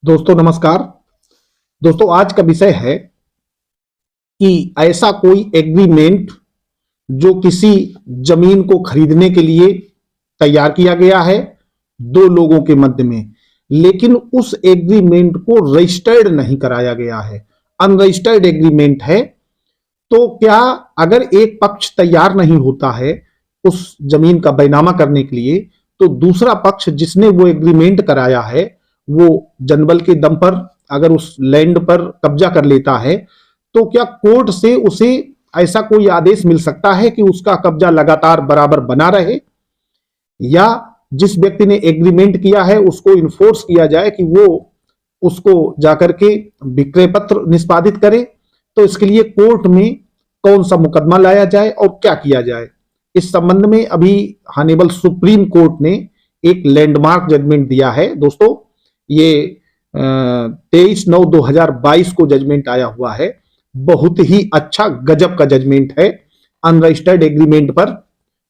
दोस्तों नमस्कार। दोस्तों आज का विषय है कि ऐसा कोई एग्रीमेंट जो किसी जमीन को खरीदने के लिए तैयार किया गया है दो लोगों के मध्य में, लेकिन उस एग्रीमेंट को रजिस्टर्ड नहीं कराया गया है, अनरजिस्टर्ड एग्रीमेंट है। तो क्या अगर एक पक्ष तैयार नहीं होता है उस जमीन का बैनामा करने के लिए, तो दूसरा पक्ष जिसने वो एग्रीमेंट कराया है वो जनबल के दम पर अगर उस लैंड पर कब्जा कर लेता है, तो क्या कोर्ट से उसे ऐसा कोई आदेश मिल सकता है कि उसका कब्जा लगातार बराबर बना रहे, या जिस व्यक्ति ने एग्रीमेंट किया है उसको इन्फोर्स किया जाए कि वो उसको जाकर के विक्रय पत्र निष्पादित करे। तो इसके लिए कोर्ट में कौन सा मुकदमा लाया जाए और क्या किया जाए, इस संबंध में अभी हानेबल सुप्रीम कोर्ट ने एक लैंडमार्क जजमेंट दिया है। दोस्तों ये 23/9/2022 को जजमेंट आया हुआ है। बहुत ही अच्छा गजब का जजमेंट है अनरजिस्टर्ड एग्रीमेंट पर।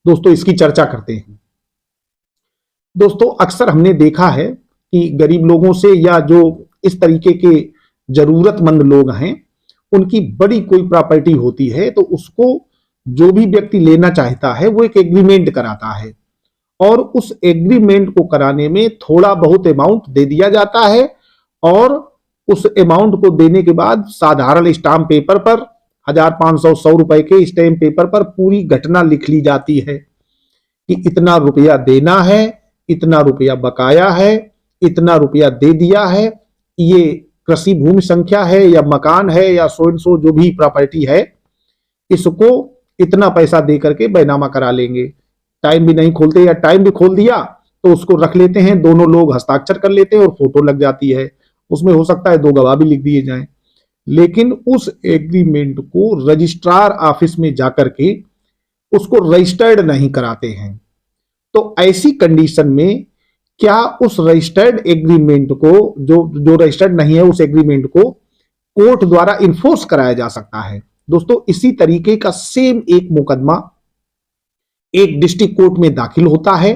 दोस्तों इसकी चर्चा करते हैं। दोस्तों अक्सर हमने देखा है कि गरीब लोगों से या जो इस तरीके के जरूरतमंद लोग हैं उनकी बड़ी कोई प्रॉपर्टी होती है, तो उसको जो भी व्यक्ति लेना चाहता है वो एक एग्रीमेंट कराता है और उस एग्रीमेंट को कराने में थोड़ा बहुत अमाउंट दे दिया जाता है और उस अमाउंट को देने के बाद साधारण स्टाम्प पेपर पर 1500-100 रुपए के स्टैम्प पेपर पर पूरी घटना लिख ली जाती है कि इतना रुपया देना है, इतना रुपया बकाया है, इतना रुपया दे दिया है, ये कृषि भूमि संख्या है या मकान है या सो एंड सो जो भी प्रॉपर्टी है, इसको इतना पैसा दे करके बैनामा करा लेंगे। टाइम भी नहीं खोलते या टाइम भी खोल दिया तो उसको रख लेते हैं, दोनों लोग हस्ताक्षर कर लेते हैं और फोटो लग जाती है। उसमें हो सकता है 2 गवाह भी लिख दिए जाएं, लेकिन उस एग्रीमेंट को रजिस्ट्रार ऑफिस में जाकर के उसको रजिस्टर्ड नहीं कराते हैं। तो ऐसी कंडीशन में क्या उस रजिस्टर्ड एग्रीमेंट को जो रजिस्टर्ड नहीं है उस एग्रीमेंट को कोर्ट द्वारा इन्फोर्स कराया जा सकता है? दोस्तों इसी तरीके का सेम एक मुकदमा एक डिस्ट्रिक्ट कोर्ट में दाखिल होता है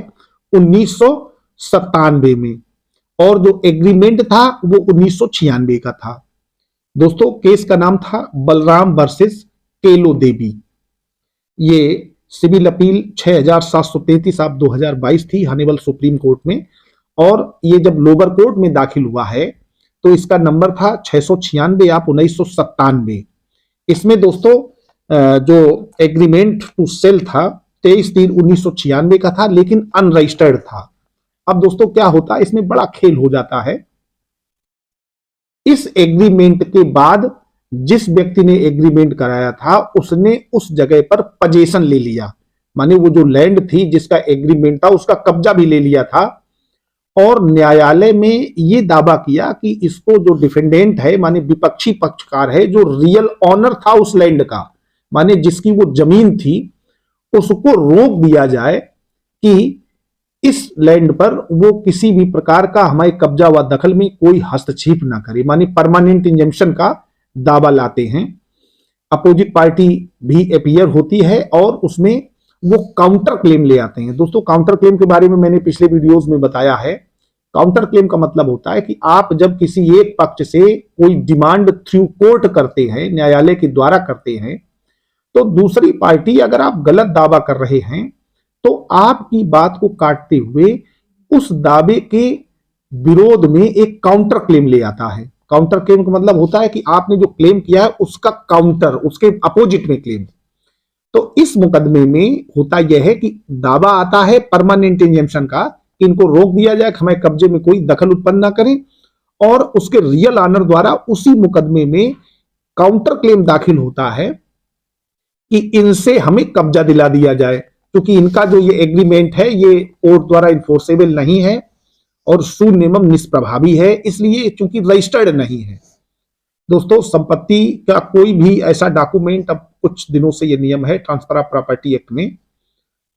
1997 में, और जो एग्रीमेंट था वो 1996 का था। दोस्तों केस का नाम था बलराम वर्सेस केलो देवी। ये सिविल अपील 6733 ऑफ 2022 थी हानेबल सुप्रीम कोर्ट में, और ये जब लोअर कोर्ट में दाखिल हुआ है तो इसका नंबर था 696 ऑफ 1997। इसमें दोस्तों जो एग्रीमेंट टू सेल था 23/3/1996 का था, लेकिन अनरजिस्टर्ड था। अब दोस्तों क्या होता है, इसमें बड़ा खेल हो जाता है। इस एग्रीमेंट के बाद जिस व्यक्ति ने एग्रीमेंट कराया था उसने उस जगह पर पोजीशन ले लिया, माने वो जो लैंड थी जिसका एग्रीमेंट था उसका कब्जा भी ले लिया था, और न्यायालय में ये दावा किया कि इसको जो डिफेंडेंट है माने विपक्षी पक्षकार है, जो रियल ऑनर था उस लैंड का, माने जिसकी वो जमीन थी, उसको रोक दिया जाए कि इस लैंड पर वो किसी भी प्रकार का हमारे कब्जा व दखल में कोई हस्तक्षेप ना करे, माने परमानेंट इंजंक्शन का दावा लाते हैं। अपोजिट पार्टी भी अपीयर होती है और उसमें वो काउंटर क्लेम ले आते हैं। दोस्तों काउंटर क्लेम के बारे में मैंने पिछले वीडियोस में बताया है। काउंटर क्लेम का मतलब होता है कि आप जब किसी एक पक्ष से कोई डिमांड थ्रू कोर्ट करते हैं, न्यायालय के द्वारा करते हैं, तो दूसरी पार्टी अगर आप गलत दावा कर रहे हैं तो आपकी बात को काटते हुए उस दावे के विरोध में एक काउंटर क्लेम ले आता है। काउंटर क्लेम का मतलब होता है कि आपने जो क्लेम किया है उसका काउंटर, उसके अपोजिट में क्लेम। तो इस मुकदमे में होता यह है कि दावा आता है परमानेंट इंजंक्शन का कि इनको रोक दिया जाए, हमारे कब्जे में कोई दखल उत्पन्न ना करें, और उसके रियल ऑनर द्वारा उसी मुकदमे में काउंटर क्लेम दाखिल होता है कि इनसे हमें कब्जा दिला दिया जाए, क्योंकि इनका जो ये एग्रीमेंट है ये कोर्ट द्वारा इन्फोर्सेबल नहीं है और शून्यम निष्प्रभावी है, इसलिए चूंकि रजिस्टर्ड नहीं है। दोस्तों संपत्ति का कोई भी ऐसा डॉक्यूमेंट, अब कुछ दिनों से ये नियम है ट्रांसफर ऑफ प्रॉपर्टी एक्ट में,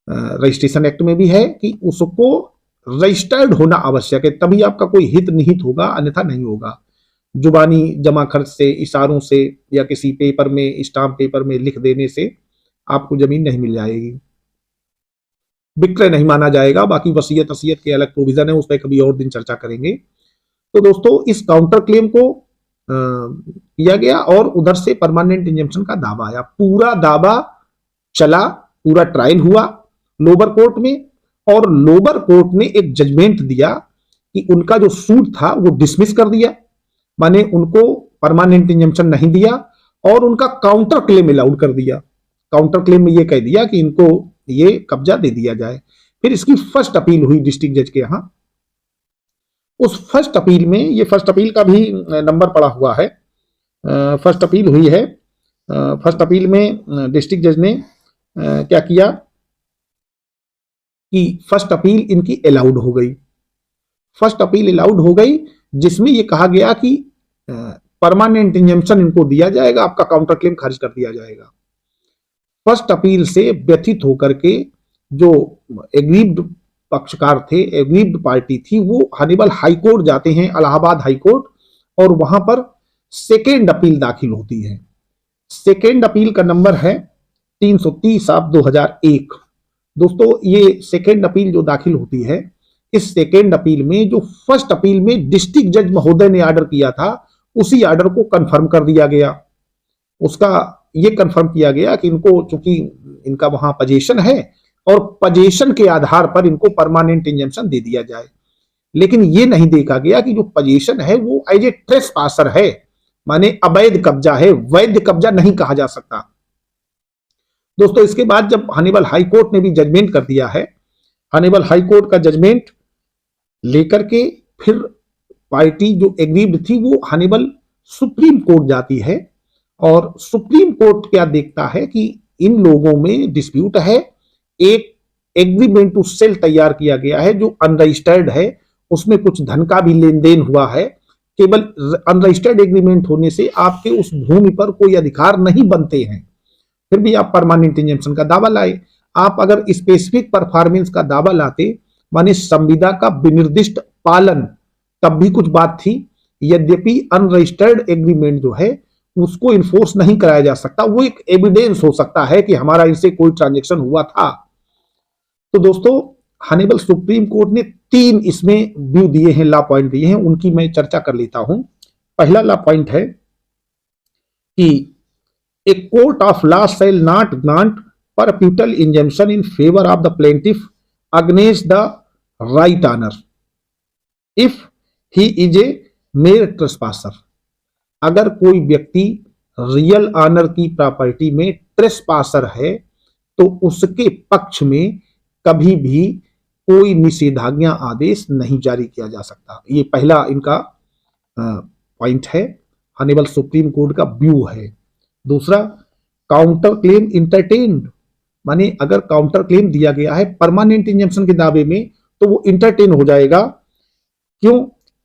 रजिस्ट्रेशन एक्ट में भी है कि उसको रजिस्टर्ड होना आवश्यक है, तभी आपका कोई हित निहित होगा, अन्यथा नहीं होगा। जुबानी जमा खर्च से, इशारों से या किसी पेपर में, स्टाम्प पेपर में लिख देने से आपको जमीन नहीं मिल जाएगी, विक्रय नहीं माना जाएगा। बाकी वसीयत असीयत के अलग प्रोविजन है, उस पर कभी और दिन चर्चा करेंगे। तो दोस्तों इस काउंटर क्लेम को किया गया और उधर से परमानेंट इंजंक्शन का दावा आया। पूरा दावा चला, पूरा ट्रायल हुआ लोअर कोर्ट में, और लोअर कोर्ट ने एक जजमेंट दिया कि उनका जो सूट था वो डिसमिस कर दिया, माने उनको परमानेंट इंजंक्शन नहीं दिया और उनका काउंटर क्लेम अलाउड कर दिया। काउंटर क्लेम में ये कह दिया कि इनको ये कब्जा दे दिया जाए। फिर इसकी फर्स्ट अपील हुई डिस्ट्रिक्ट जज के यहां। उस फर्स्ट अपील में, ये फर्स्ट अपील का भी नंबर पड़ा हुआ है, फर्स्ट अपील हुई है। फर्स्ट अपील में डिस्ट्रिक्ट जज ने क्या किया कि फर्स्ट अपील इनकी अलाउड हो गई। फर्स्ट अपील अलाउड हो गई जिसमें यह कहा गया कि परमानेंट इंजंक्शन इनको दिया जाएगा, आपका काउंटर क्लेम खारिज कर दिया जाएगा। फर्स्ट अपील से व्यथित होकर के जो एग्रीव्ड पक्षकार थे, एग्रीव्ड पार्टी थी, वो हनीबल हाई कोर्ट जाते हैं, इलाहाबाद हाई कोर्ट, और वहां पर सेकेंड अपील दाखिल होती है। सेकेंड अपील का नंबर है 330/2001। दोस्तों ये सेकेंड अपील जो दाखिल होती है, इस सेकेंड अपील में जो फर्स्ट अपील में डिस्ट्रिक्ट जज महोदय ने ऑर्डर किया था, उसी ऑर्डर को कंफर्म कर दिया गया। उसका ये कंफर्म किया गया कि इनको, चूंकि इनका वहां पोजीशन है और पोजीशन के आधार पर इनको परमानेंट इंजंक्शन दे दिया जाए। लेकिन ये नहीं देखा गया कि जो पोजीशन है वो एज ए ट्रेसपासर है, माने अवैध कब्जा है, वैध कब्जा नहीं कहा जा सकता। दोस्तों इसके बाद जब हनीबल हाई कोर्ट ने भी जजमेंट कर दिया है, हनीबल हाई कोर्ट का जजमेंट लेकर के फिर पार्टी जो एग्रीव्ड थी वो हनीबल सुप्रीम कोर्ट जाती है, और सुप्रीम कोर्ट क्या देखता है कि इन लोगों में डिस्प्यूट है, एक एग्रीमेंट टू सेल तैयार किया गया है जो अनरजिस्टर्ड है, उसमें कुछ धन का भी लेन देन हुआ है। केवल अनरजिस्टर्ड एग्रीमेंट होने से आपके उस भूमि पर कोई अधिकार नहीं बनते हैं, फिर भी आप परमानेंट इंजंक्शन का दावा लाए। आप अगर स्पेसिफिक परफॉर्मेंस का दावा लाते, माने संविदा का विनिर्दिष्ट पालन, तब भी कुछ बात थी। यद्यपि अनरजिस्टर्ड एग्रीमेंट जो है उसको इन्फोर्स नहीं कराया जा सकता, वो एक एविडेंस हो सकता है कि हमारा इनसे कोई ट्रांजैक्शन हुआ था। तो दोस्तों हनीबल सुप्रीम कोर्ट ने 3 इसमें व्यू दिए हैं, लॉ पॉइंट दिए हैं, उनकी मैं चर्चा कर लेता हूं। पहला लॉ पॉइंट है कि a court of law shall not grant perpetual injunction in favour of the plaintiff against the right owner if he is a mere trespasser. अगर कोई व्यक्ति रियल ऑनर की प्रॉपर्टी में ट्रेसपासर है तो उसके पक्ष में कभी भी कोई निषेधाज्ञा आदेश नहीं जारी किया जा सकता। ये पहला इनका पॉइंट है, हनीबल सुप्रीम कोर्ट का व्यू है। दूसरा, काउंटर क्लेम इंटरटेन्ड, माने अगर काउंटर क्लेम दिया गया है परमानेंट इंजंक्शन के दावे में तो वो इंटरटेन हो जाएगा। क्यों?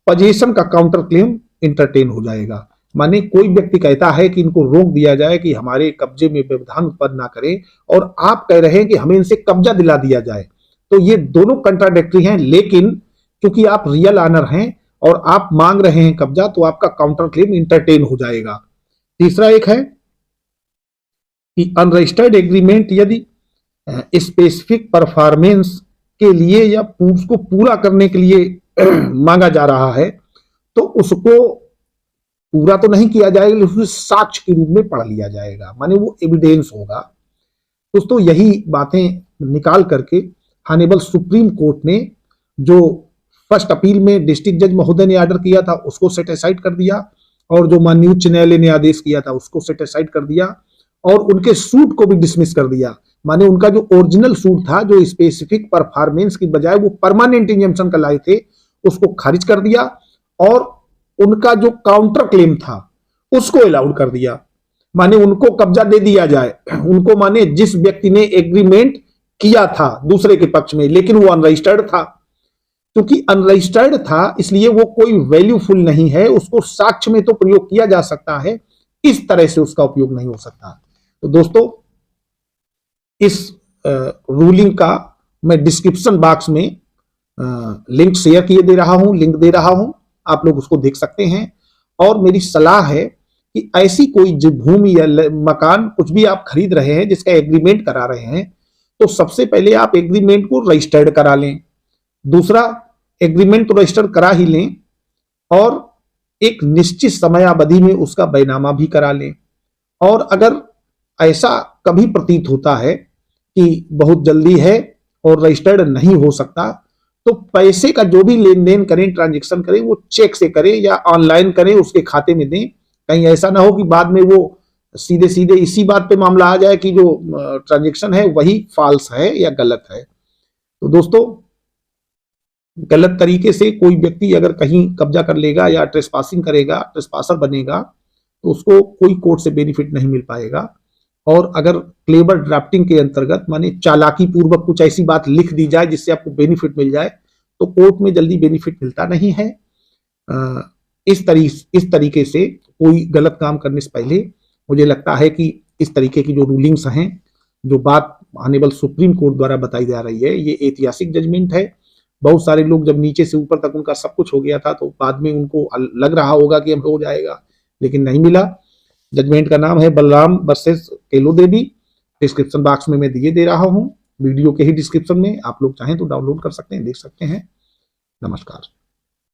पोजीशन का काउंटर क्लेम इंटरटेन हो जाएगा। माने कोई व्यक्ति कहता है कि इनको रोक दिया जाए कि हमारे कब्जे में व्यवधान उत्पन्न ना करें, और आप कह रहे हैं कि हमें इनसे कब्जा दिला दिया जाए, तो ये दोनों कंट्राडिक्टरी हैं। लेकिन क्योंकि आप रियल ऑनर हैं और आप मांग रहे हैं कब्जा, तो आपका काउंटर क्लेम इंटरटेन हो जाएगा। तीसरा एक है कि अनरजिस्टर्ड एग्रीमेंट यदि स्पेसिफिक परफॉर्मेंस के लिए या उसको पूरा करने के लिए मांगा जा रहा है, तो उसको पूरा तो नहीं किया जाएगा, लेकिन उसको साक्ष्य के रूप में पढ़ लिया जाएगा, माने वो एविडेंस होगा। दोस्तों यही बातें निकाल करके हनीबल सुप्रीम कोर्ट ने जो फर्स्ट अपील में डिस्ट्रिक्ट जज महोदय ने ऑर्डर किया था उसको सेट असाइड कर दिया, और जो माननीय उच्च न्यायालय ने आदेश किया था उसको सेट असाइड कर दिया, और उनके सूट को भी डिसमिस कर दिया। माने उनका जो ओरिजिनल सूट था, जो स्पेसिफिक परफॉर्मेंस की बजाय वो परमानेंट इंजंक्शन का लाए थे, उसको खारिज कर दिया, और उनका जो काउंटर क्लेम था उसको अलाउड कर दिया। माने उनको कब्जा दे दिया जाए, उनको, माने जिस व्यक्ति ने एग्रीमेंट किया था दूसरे के पक्ष में, लेकिन वो अनरजिस्टर्ड था। क्योंकि अनरजिस्टर्ड था इसलिए वो कोई वैल्यूफुल नहीं है, उसको साक्ष्य में तो प्रयोग किया जा सकता है, इस तरह से उसका उपयोग नहीं हो सकता। तो दोस्तों इस रूलिंग का मैं डिस्क्रिप्शन बॉक्स में लिंक शेयर किए दे रहा हूं, लिंक दे रहा हूं, आप लोग उसको देख सकते हैं। और मेरी सलाह है कि ऐसी कोई भूमि या मकान कुछ भी आप खरीद रहे हैं जिसका एग्रीमेंट करा रहे हैं, तो सबसे पहले आप एग्रीमेंट को रजिस्टर्ड करा लें। दूसरा, एग्रीमेंट तो रजिस्टर करा ही लें, और एक निश्चित समयावधि में उसका बैनामा भी करा लें। और अगर ऐसा कभी प्रतीत होता है कि बहुत जल्दी है और रजिस्टर्ड नहीं हो सकता, तो पैसे का जो भी लेन देन करें, ट्रांजेक्शन करें, वो चेक से करें या ऑनलाइन करें, उसके खाते में दें। कहीं ऐसा ना हो कि बाद में वो सीधे सीधे इसी बात पे मामला आ जाए कि जो ट्रांजेक्शन है वही फॉल्स है या गलत है। तो दोस्तों, गलत तरीके से कोई व्यक्ति अगर कहीं कब्जा कर लेगा या ट्रेसपासिंग करेगा, ट्रेसपासर बनेगा, तो उसको कोई कोर्ट से बेनिफिट नहीं मिल पाएगा। और अगर क्लेवर ड्राफ्टिंग के अंतर्गत माने चालाकी पूर्वक कुछ ऐसी बात लिख दी जाए जिससे आपको बेनिफिट मिल जाए, तो कोर्ट में जल्दी बेनिफिट मिलता नहीं है। इस तरीके से कोई गलत काम करने से पहले मुझे लगता है कि इस तरीके की जो रूलिंग्स हैं, जो बात ऑनेबल सुप्रीम कोर्ट द्वारा बताई जा रही है, ये ऐतिहासिक जजमेंट है। बहुत सारे लोग जब नीचे से ऊपर तक उनका सब कुछ हो गया था तो बाद में उनको लग रहा होगा कि अब हो जाएगा, लेकिन नहीं मिला। जजमेंट का नाम है बलराम वर्सेस केलो देवी। डिस्क्रिप्शन बॉक्स में मैं दिए दे रहा हूं, वीडियो के ही डिस्क्रिप्शन में। आप लोग चाहें तो डाउनलोड कर सकते हैं, देख सकते हैं। नमस्कार।